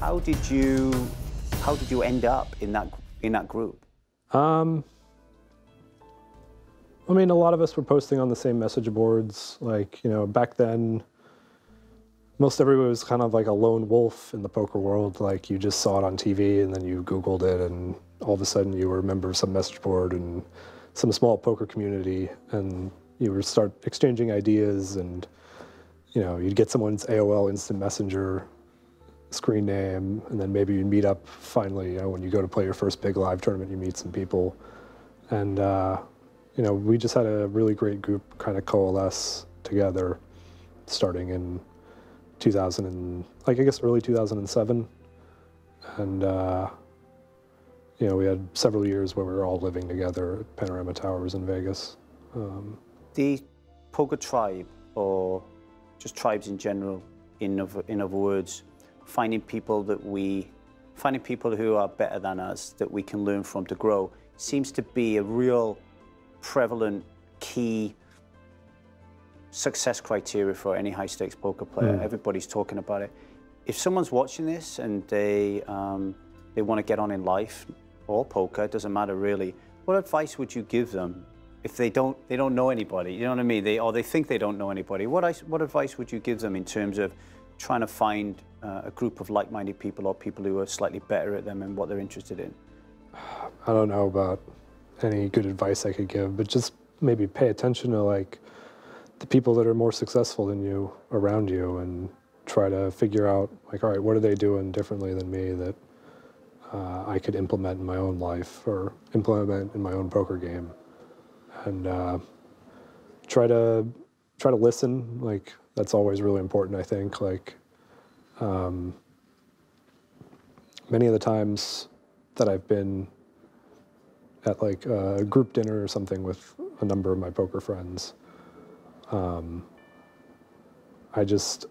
How did you end up in that group? I mean, a lot of us were posting on the same message boards. Like, you know, back then, most everybody was kind of like a lone wolf in the poker world. Like, you just saw it on TV and then you Googled it and all of a sudden you were a member of some message board and some small poker community, and you would start exchanging ideas, and, you know, you'd get someone's AOL Instant Messenger screen name, and then maybe you'd meet up finally, you know, when you go to play your first big live tournament, you meet some people. And, you know, we just had a really great group kind of coalesce together starting in 2000 and, like, I guess early 2007. And, you know, we had several years where we were all living together at Panorama Towers in Vegas. The poker tribe, or just tribes in general, in other words, finding people who are better than us, that we can learn from to grow, seems to be a real prevalent key success criteria for any high-stakes poker player. Everybody's talking about it. If someone's watching this and they want to get on in life or poker, it doesn't matter really, what advice would you give them if they don't know anybody? You know what I mean? They think they don't know anybody. What advice would you give them in terms of trying to find a group of like-minded people, or people who are slightly better at them and what they're interested in? I don't know about any good advice I could give, but just maybe pay attention to, like, the people that are more successful than you around you, and try to figure out, like, all right, what are they doing differently than me that I could implement in my own life or implement in my own poker game, and try to listen. Like, that's always really important, I think. Like, many of the times that I've been at, like, a group dinner or something with a number of my poker friends, I just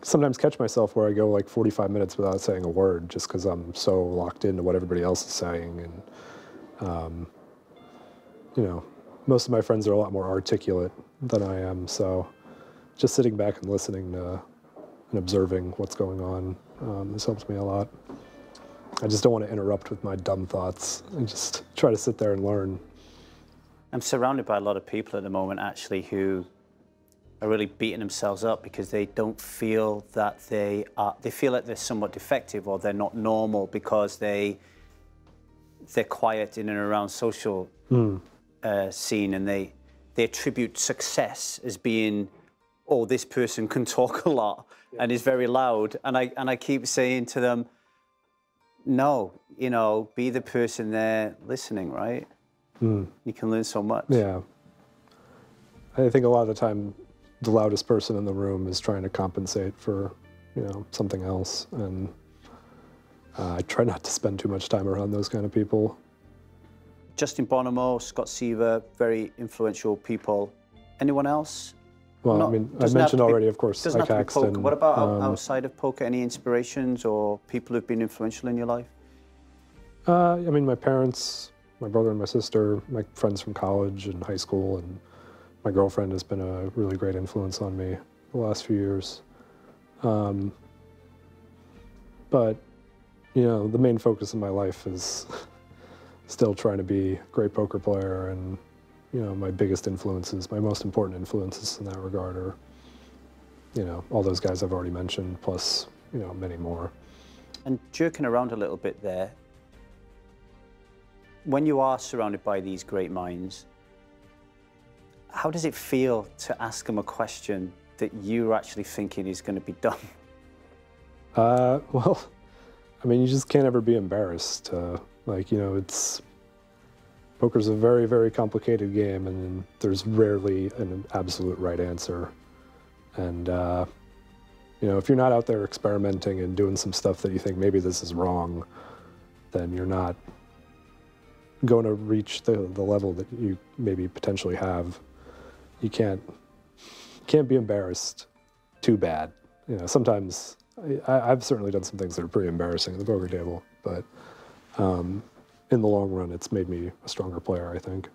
sometimes catch myself where I go like 45 minutes without saying a word, just because I'm so locked into what everybody else is saying. And, you know, most of my friends are a lot more articulate than I am, so just sitting back and listening to and observing what's going on, this helps me a lot. I just don't want to interrupt with my dumb thoughts. I just try to sit there and learn. I'm surrounded by a lot of people at the moment, actually, who are really beating themselves up because they don't feel that they feel like they're somewhat defective, or they're not normal because they're quiet in and around social scene, and they attribute success as being, oh, this person can talk a lot and is very loud. And I keep saying to them, no, you know, be the person there listening, right? You can learn so much. Yeah. I think a lot of the time, the loudest person in the room is trying to compensate for, you know, something else. And I try not to spend too much time around those kind of people. Justin Bonomo, Scott Seaver, very influential people. Anyone else? Well, I mean, I mentioned already, of course, doesn't have to be Caxton. poker. What about outside of poker? Any inspirations or people who've been influential in your life? I mean, my parents, my brother and my sister, my friends from college and high school, and my girlfriend has been a really great influence on me the last few years. But, you know, the main focus of my life is still trying to be a great poker player, and, you know, my biggest influences, my most important influences in that regard are, you know, all those guys I've already mentioned, plus, you know, many more. And jerking around a little bit there, when you are surrounded by these great minds, how does it feel to ask them a question that you're actually thinking is going to be dumb? Well, I mean, you just can't ever be embarrassed. Like, you know, poker's a very, very complicated game, and there's rarely an absolute right answer. And, you know, if you're not out there experimenting and doing some stuff that you think maybe this is wrong, then you're not going to reach the level that you maybe potentially have. You can't be embarrassed too bad. You know, sometimes I've certainly done some things that are pretty embarrassing at the poker table, but in the long run, it's made me a stronger player, I think.